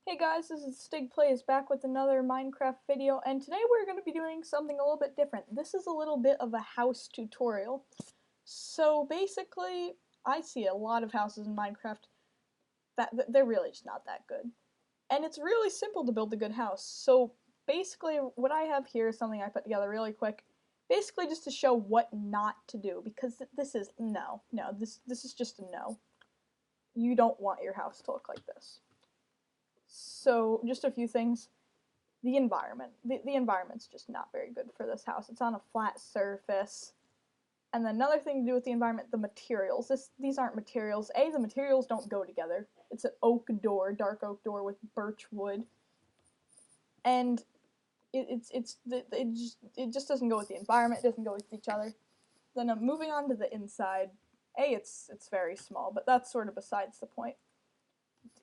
Hey guys, this is Stig Plays back with another Minecraft video, and today we're going to be doing something a little bit different. This is a little bit of a house tutorial. So basically, I see a lot of houses in Minecraft that they're really just not that good. And it's really simple to build a good house. So basically, what I have here is something I put together really quick. Basically just to show what not to do, because this is, this is just a no. You don't want your house to look like this. So just a few things. The environment. The environment's just not very good for this house. It's on a flat surface. And then another thing to do with the environment, the materials. These aren't materials. The materials don't go together. It's an oak door, dark oak door with birch wood. And it just doesn't go with the environment, it doesn't go with each other. Then moving on to the inside, it's very small, but that's sort of besides the point.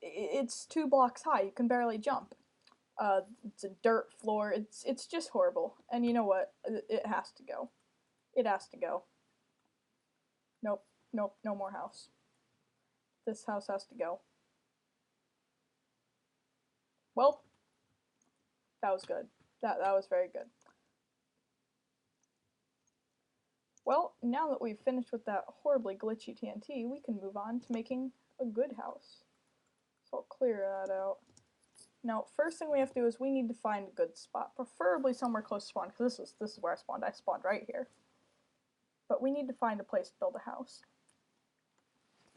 It's 2 blocks high, you can barely jump. It's a dirt floor. It's just horrible. And you know what? It has to go. It has to go. Nope. Nope. No more house. This house has to go. Well, that was good. That was very good. Well, now that we've finished with that horribly glitchy TNT, we can move on to making a good house. So I'll clear that out. Now, first thing we have to do is we need to find a good spot, preferably somewhere close to spawn, because this is where I spawned. I spawned right here. But we need to find a place to build a house.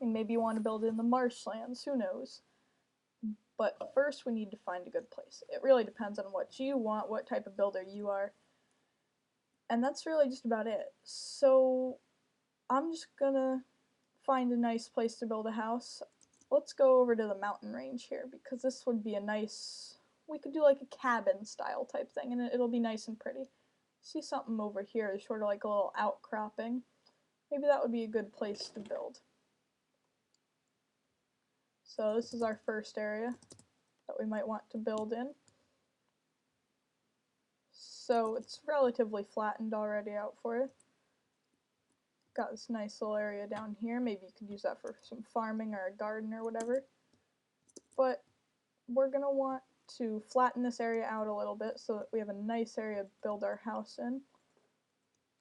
And maybe you want to build it in the marshlands, who knows. But first we need to find a good place. It really depends on what you want, what type of builder you are. And that's really just about it. So I'm just gonna find a nice place to build a house. Let's go over to the mountain range here, because this would be a nice, we could do like a cabin style type thing, and it'll be nice and pretty. See something over here, sort of like a little outcropping. Maybe that would be a good place to build. So this is our first area that we might want to build in. So it's relatively flattened already out for you. Got this nice little area down here. Maybe you could use that for some farming or a garden or whatever. But we're going to want to flatten this area out a little bit so that we have a nice area to build our house in.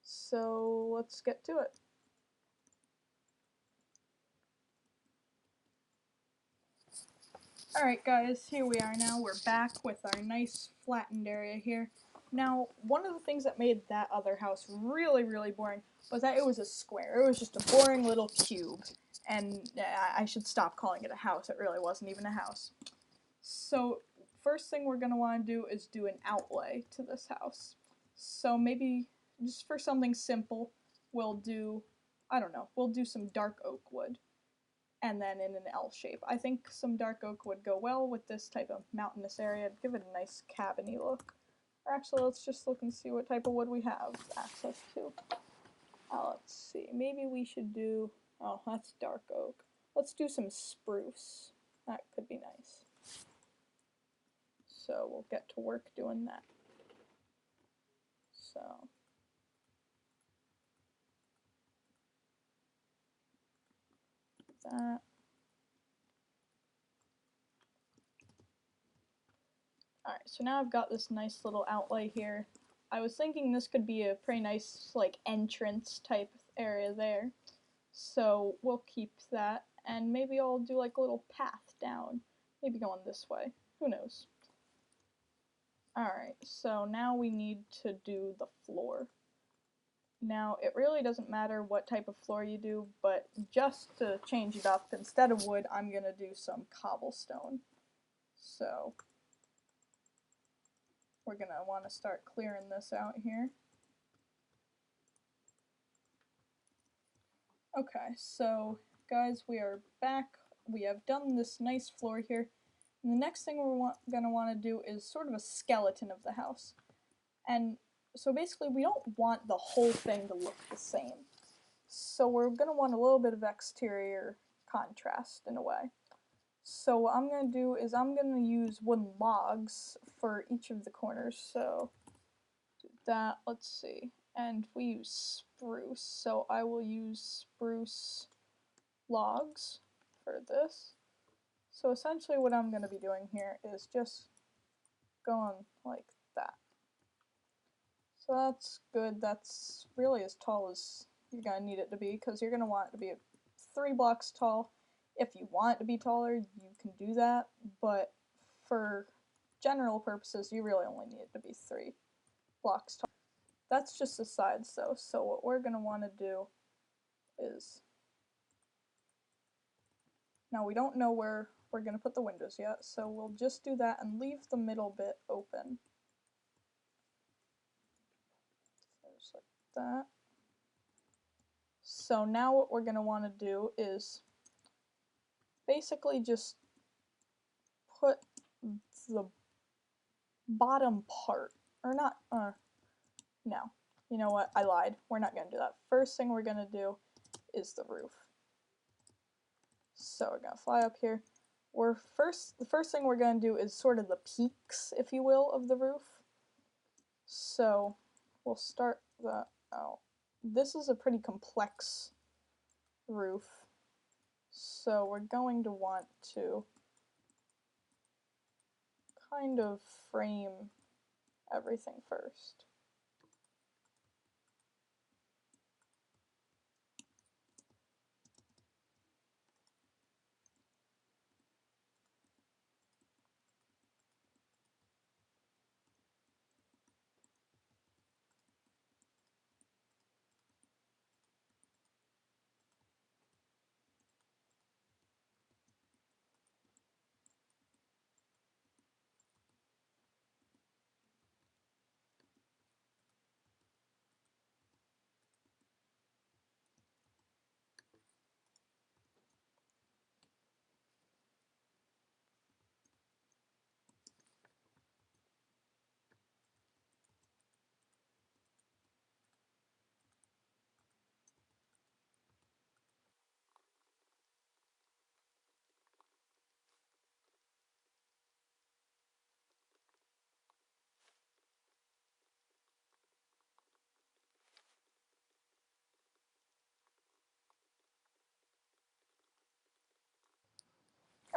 So let's get to it. Alright guys, here we are now. We're back with our nice flattened area here. Now, one of the things that made that other house really, really boring was that it was a square. It was just a boring little cube. And I should stop calling it a house. It really wasn't even a house. So, first thing we're going to want to do is do an outlay to this house. So maybe, just for something simple, we'll do, I don't know, we'll do some dark oak wood. And then in an L shape. I think some dark oak would go well with this type of mountainous area. Give it a nice cabiny look. Or actually, let's just look and see what type of wood we have access to. Let's see. Maybe we should do... Oh, that's dark oak. Let's do some spruce. That could be nice. So we'll get to work doing that. So... that. Alright, so now I've got this nice little outlay here. I was thinking this could be a pretty nice, like, entrance type area there. So we'll keep that, and maybe I'll do like a little path down. Maybe going this way. Who knows? Alright, so now we need to do the floor. Now, it really doesn't matter what type of floor you do, but just to change it up, instead of wood, I'm gonna do some cobblestone. So, we're gonna want to start clearing this out here. Okay, so guys, we are back. We have done this nice floor here. And the next thing we're going to want to do is sort of a skeleton of the house. And so basically we don't want the whole thing to look the same. So we're going to want a little bit of exterior contrast in a way. So what I'm going to do is I'm going to use wooden logs for each of the corners. So do that, let's see. And we use spruce, so I will use spruce logs for this. So essentially what I'm going to be doing here is just going like that. So that's good. That's really as tall as you're going to need it to be, because you're going to want it to be 3 blocks tall. If you want it to be taller, you can do that, but for general purposes, you really only need it to be 3 blocks tall. That's just the sides though, so what we're going to want to do is, now we don't know where we're going to put the windows yet, so we'll just do that and leave the middle bit open. So just like that. So now what we're going to want to do is basically just put the bottom part, or not, no, you know what, I lied, we're not going to do that. First thing we're going to do is the roof. So we're going to fly up here. The first thing we're going to do is sort of the peaks, if you will, of the roof. So we'll start that out. This is a pretty complex roof, so we're going to want to kind of frame everything first.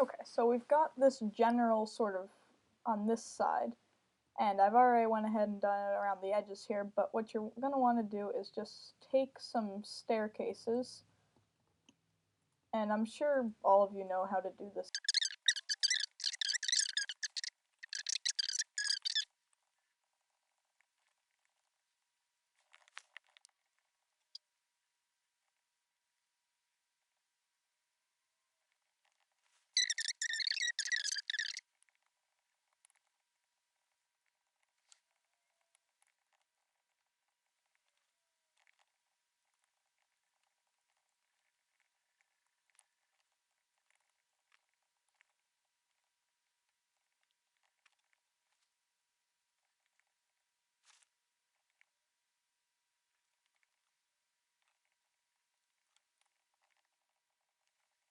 Okay, so we've got this general sort of on this side, and I've already went ahead and done it around the edges here, but what you're going to want to do is just take some staircases, and I'm sure all of you know how to do this.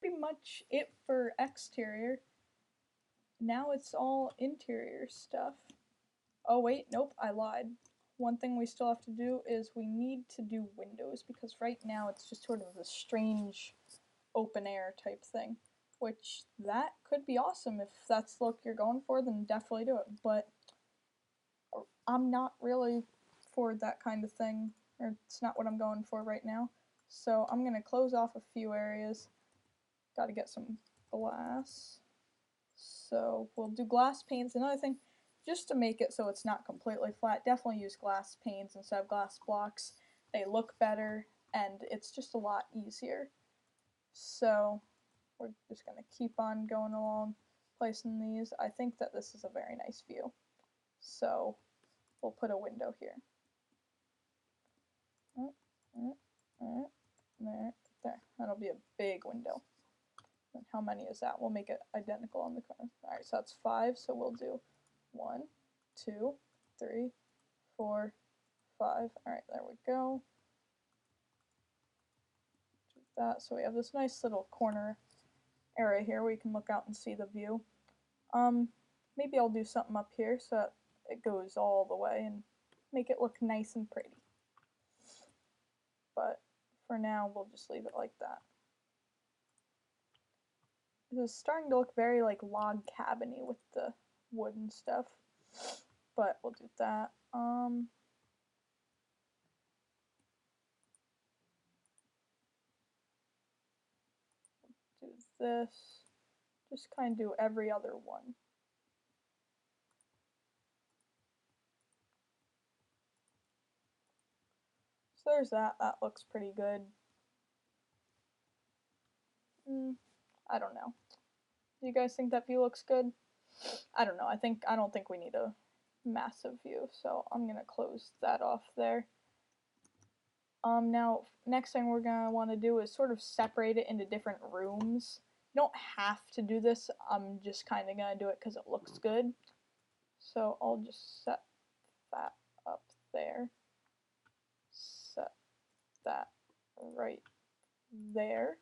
Pretty much it for exterior. Now it's all interior stuff. Oh wait, nope, I lied. One thing we still have to do is we need to do windows, because right now it's just sort of a strange open air type thing, which that could be awesome. If that's the look you're going for, then definitely do it, but I'm not really for that kind of thing, or it's not what I'm going for right now. So I'm going to close off a few areas. Got to get some glass. So we'll do glass panes. Another thing, just to make it so it's not completely flat, definitely use glass panes instead of glass blocks. They look better, and it's just a lot easier. So we're just going to keep on going along placing these. I think that this is a very nice view. So we'll put a window here. There. That'll be a big window. And how many is that? We'll make it identical on the corner. Alright, so that's 5, so we'll do 1, 2, 3, 4, 5. Alright, there we go. Do that. So we have this nice little corner area here where you can look out and see the view. Maybe I'll do something up here so that it goes all the way and make it look nice and pretty. But for now, we'll just leave it like that. This is starting to look very like log cabiny with the wood and stuff. But we'll do that. Do this. Just kind of do every other one. So there's that. That looks pretty good. I don't know. Do you guys think that view looks good? I don't know. I don't think we need a massive view, so I'm gonna close that off there. Now next thing we're gonna want to do is sort of separate it into different rooms. You don't have to do this. I'm just kind of gonna do it because it looks good. So I'll just set that up there. Set that right there.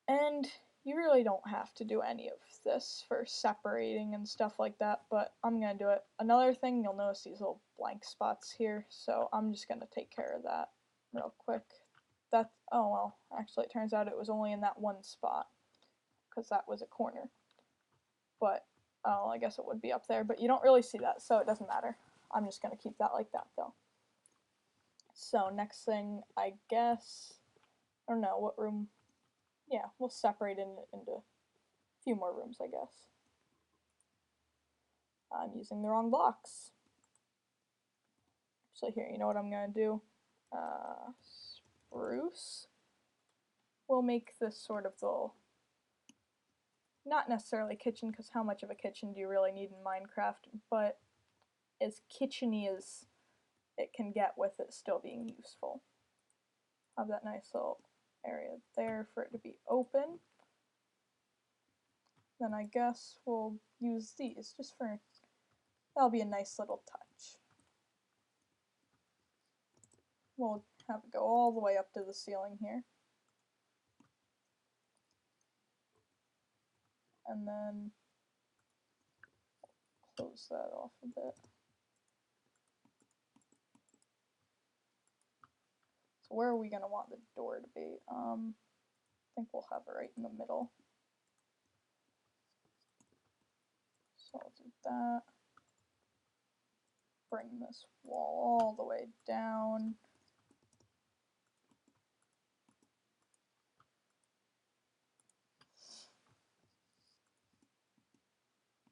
And you really don't have to do any of this for separating and stuff like that, but I'm going to do it. Another thing, you'll notice these little blank spots here, so I'm just going to take care of that real quick. Oh well, actually it turns out it was only in that one spot, because that was a corner. But, oh, I guess it would be up there, but you don't really see that, so it doesn't matter. I'm just going to keep that like that, though. So next thing, I guess, I don't know, what room? Yeah, we'll separate it into a few more rooms, I guess. I'm using the wrong blocks. Actually, here, you know what I'm going to do? Spruce. We'll make this sort of the, not necessarily kitchen, because how much of a kitchen do you really need in Minecraft, but as kitcheny as it can get with it still being useful. Have that nice little area there for it to be open. Then I guess we'll use these just for, that'll be a nice little touch. We'll have it go all the way up to the ceiling here. And then close that off a bit. So where are we going to want the door to be? I think we'll have it right in the middle. So I'll do that. Bring this wall all the way down.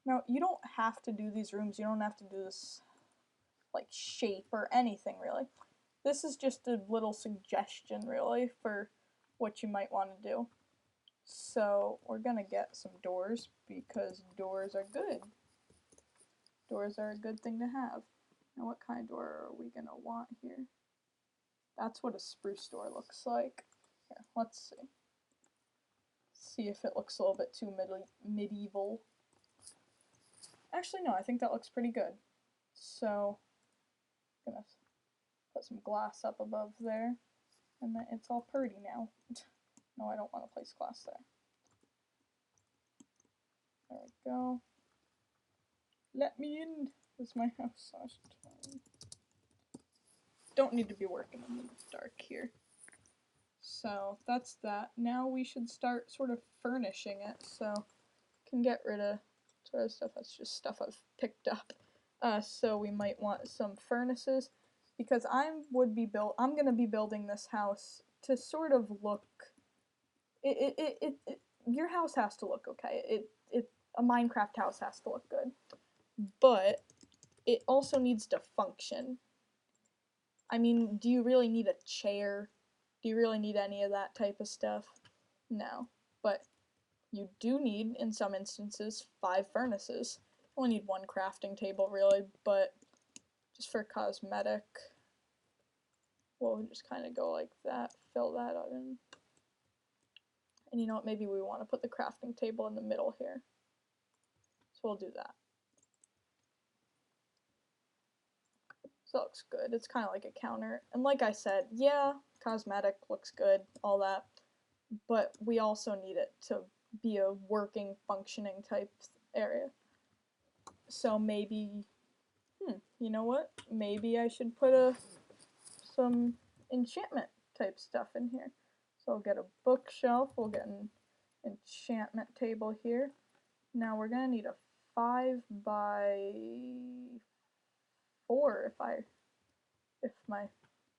Now, you don't have to do these rooms. You don't have to do this like shape or anything really. This is just a little suggestion really for what you might want to do. So we're gonna get some doors because doors are good. Doors are a good thing to have. Now what kind of door are we gonna want here? That's what a spruce door looks like. Here, let's see. See if it looks a little bit too medieval. Actually no, I think that looks pretty good. So I'm gonna put some glass up above there, and then it's all pretty now. No, I don't want to place glass there. There we go. Let me in. This is my house. Don't need to be working in the dark here. So that's that. Now we should start sort of furnishing it. So can get rid of sort of stuff that's just stuff I've picked up. So we might want some furnaces because I'm gonna be building this house to sort of look. Your house has to look okay. A Minecraft house has to look good, but it also needs to function. I mean, do you really need a chair? Do you really need any of that type of stuff? No, but you do need, in some instances, 5 furnaces. You only need 1 crafting table, really, but just for cosmetic, we'll just kind of go like that, fill that in. And you know what, maybe we want to put the crafting table in the middle here. So we'll do that. So it looks good. It's kind of like a counter. And like I said, yeah, cosmetic looks good, all that. But we also need it to be a working, functioning type area. So maybe, you know what? Maybe I should put some enchantment type stuff in here. So I'll get a bookshelf, we'll get an enchantment table here. Now we're gonna need a 5 by 4 if my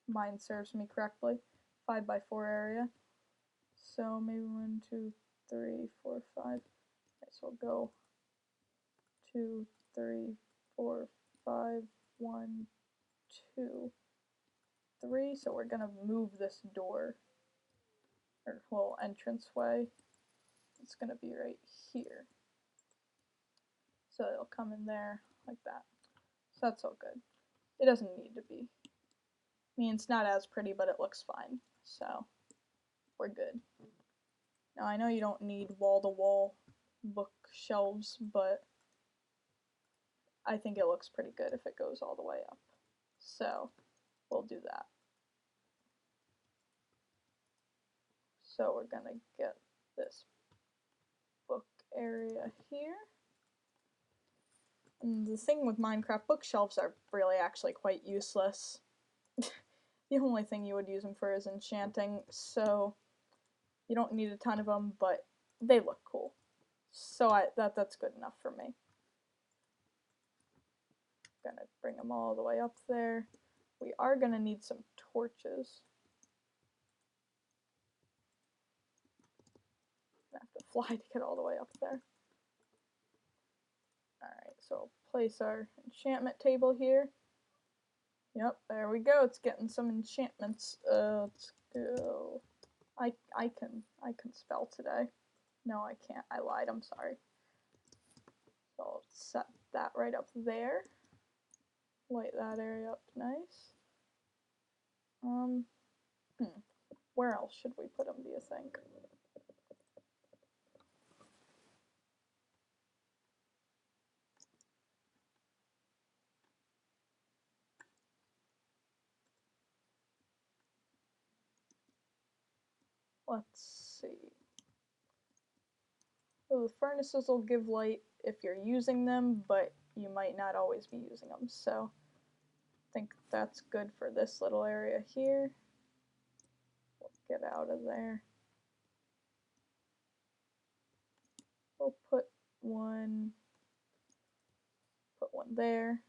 mind serves me correctly. 5 by 4 area. So maybe 1, 2, 3, 4, 5. Okay, so we'll go 2, 3, 4, 5, 1, 2, 3. So we're gonna move this door or little entranceway. It's gonna be right here. So it'll come in there like that. So that's all good. It doesn't need to be. I mean, it's not as pretty, but it looks fine. So we're good. Now I know you don't need wall-to-wall bookshelves, but I think it looks pretty good if it goes all the way up. So we'll do that. So we're gonna get this book area here. And the thing with Minecraft, bookshelves are really actually quite useless. The only thing you would use them for is enchanting, so you don't need a ton of them, but they look cool. So that's good enough for me. Gonna bring them all the way up there. We are gonna need some torches. I have to fly to get all the way up there. Alright, so place our enchantment table here. Yep, there we go. It's getting some enchantments. Let's go. I can spell today. No, I can't. I lied. I'm sorry. So I'll set that right up there. Light that area up nice. Where else should we put them, do you think? Let's see. So the furnaces will give light if you're using them, but you might not always be using them. So I think that's good for this little area here. We'll get out of there. We'll put one there,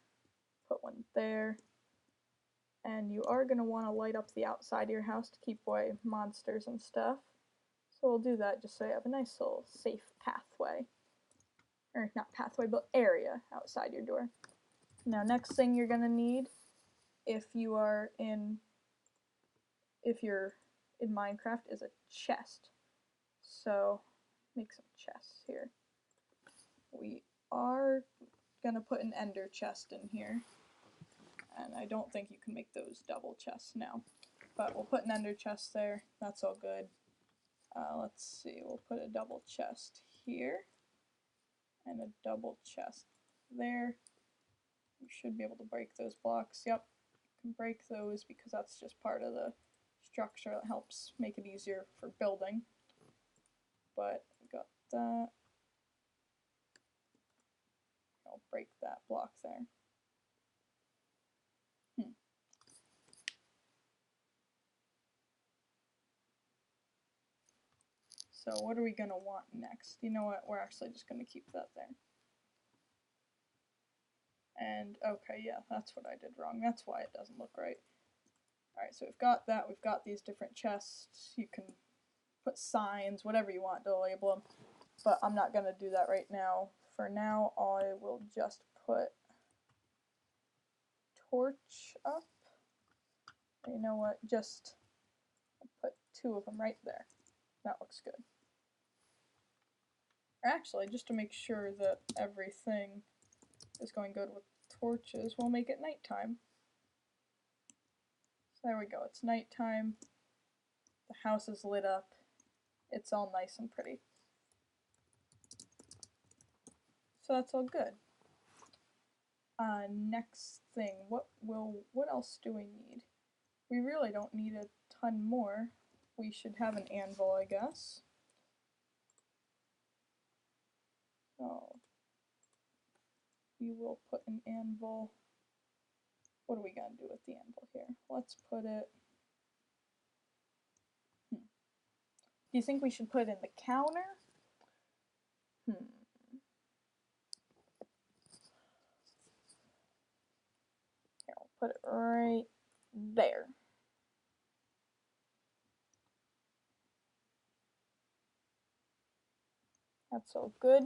put one there. And you are going to want to light up the outside of your house to keep away monsters and stuff. So we'll do that just so you have a nice little safe pathway. Or not pathway, but area outside your door. Now next thing you're going to need if you're in Minecraft is a chest. So make some chests here. We are going to put an ender chest in here. And I don't think you can make those double chests now. But we'll put an ender chest there. That's all good. Let's see, we'll put a double chest here. And a double chest there. We should be able to break those blocks. Yep, you can break those because that's just part of the structure that helps make it easier for building. But we got that. I'll break that block there. So what are we going to want next? You know what, we're actually just going to keep that there. And okay, yeah, that's what I did wrong. That's why it doesn't look right. Alright, so we've got that. We've got these different chests. You can put signs, whatever you want to label them. But I'm not going to do that right now. For now, I will just put torch up. You know what, just put 2 of them right there. That looks good. Actually, just to make sure that everything is going good with torches, we'll make it nighttime. So there we go, it's nighttime. The house is lit up. It's all nice and pretty. So that's all good. Next thing, what else do we need? We really don't need a ton more. We should have an anvil, I guess. So we will put an anvil. What are we going to do with the anvil here? Let's put it... Do you think we should put it in the counter? right there. That's all good.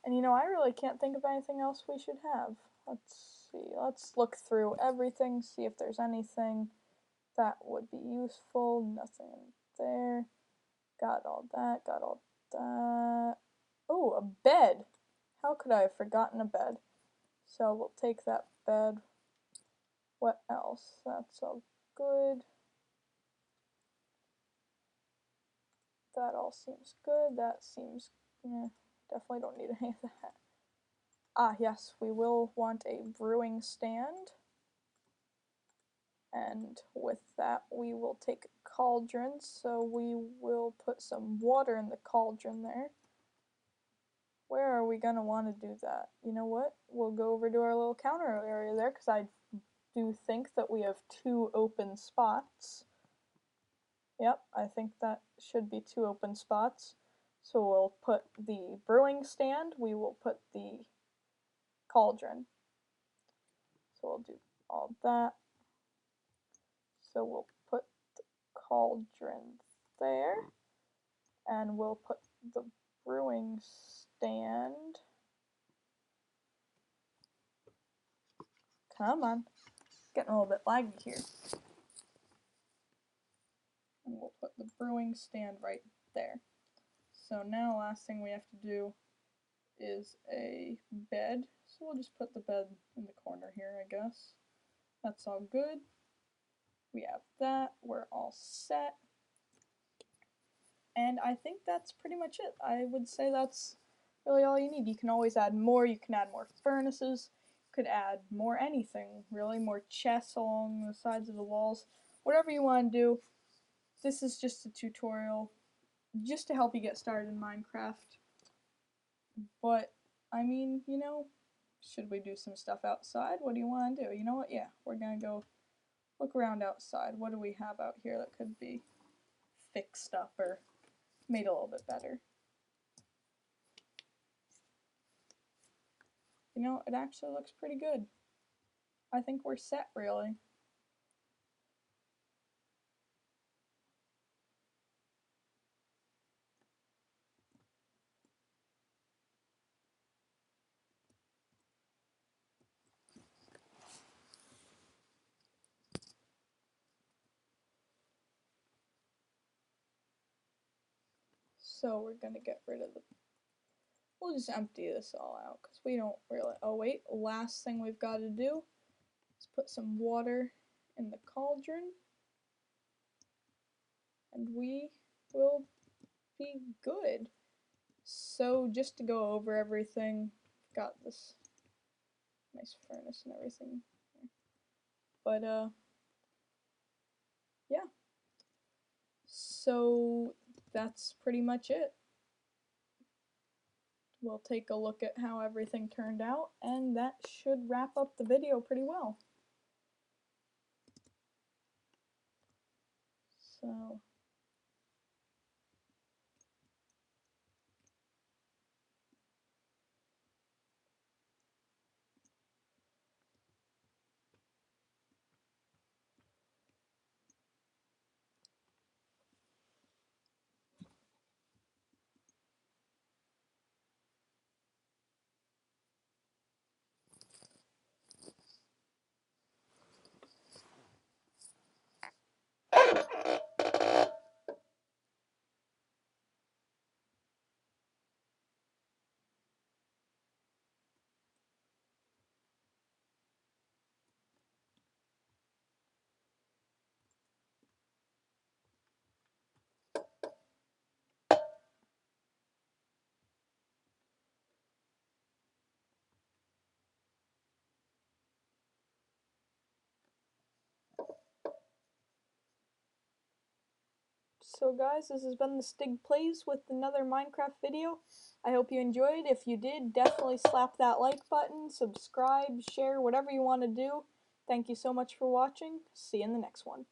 And you know, I really can't think of anything else we should have. Let's see. Let's look through everything, see if there's anything that would be useful. Nothing in there. Got all that, got all that. Oh, a bed. How could I have forgotten a bed? So we'll take that bed. What else? That's all good. That all seems good. That seems, definitely don't need any of that. Ah, yes, we will want a brewing stand. And with that, we will take a cauldron. So we will put some water in the cauldron there. Where are we going to want to do that? You know what? We'll go over to our little counter area there because I do think that we have 2 open spots. Yep, I think that should be 2 open spots. So we'll put the brewing stand, we will put the cauldron. So we'll do all that. So we'll put the cauldron there, and we'll put the brewing stand. Come on, getting a little bit laggy here. And we'll put the brewing stand right there. So now last thing we have to do is a bed. So we'll just put the bed in the corner here, I guess. That's all good. We have that. We're all set. And I think that's pretty much it. I would say that's really all you need. You can always add more. You can add more furnaces. You could add more anything, really. More chests along the sides of the walls. Whatever you want to do. This is just a tutorial just to help you get started in Minecraft. But, I mean, you know, should we do some stuff outside? What do you want to do? You know what? Yeah, we're going to go look around outside. What do we have out here that could be fixed up or made a little bit better? You know, it actually looks pretty good. I think we're set, really. So we're going to get rid of the... We'll just empty this all out because we don't really... Oh, wait. Last thing we've got to do is put some water in the cauldron. And we will be good. So just to go over everything, got this nice furnace and everything. But yeah. So that's pretty much it. We'll take a look at how everything turned out, and that should wrap up the video pretty well. So So guys, this has been the Stig Plays with another Minecraft video. I hope you enjoyed. If you did, definitely slap that like button, subscribe, share, whatever you want to do. Thank you so much for watching. See you in the next one.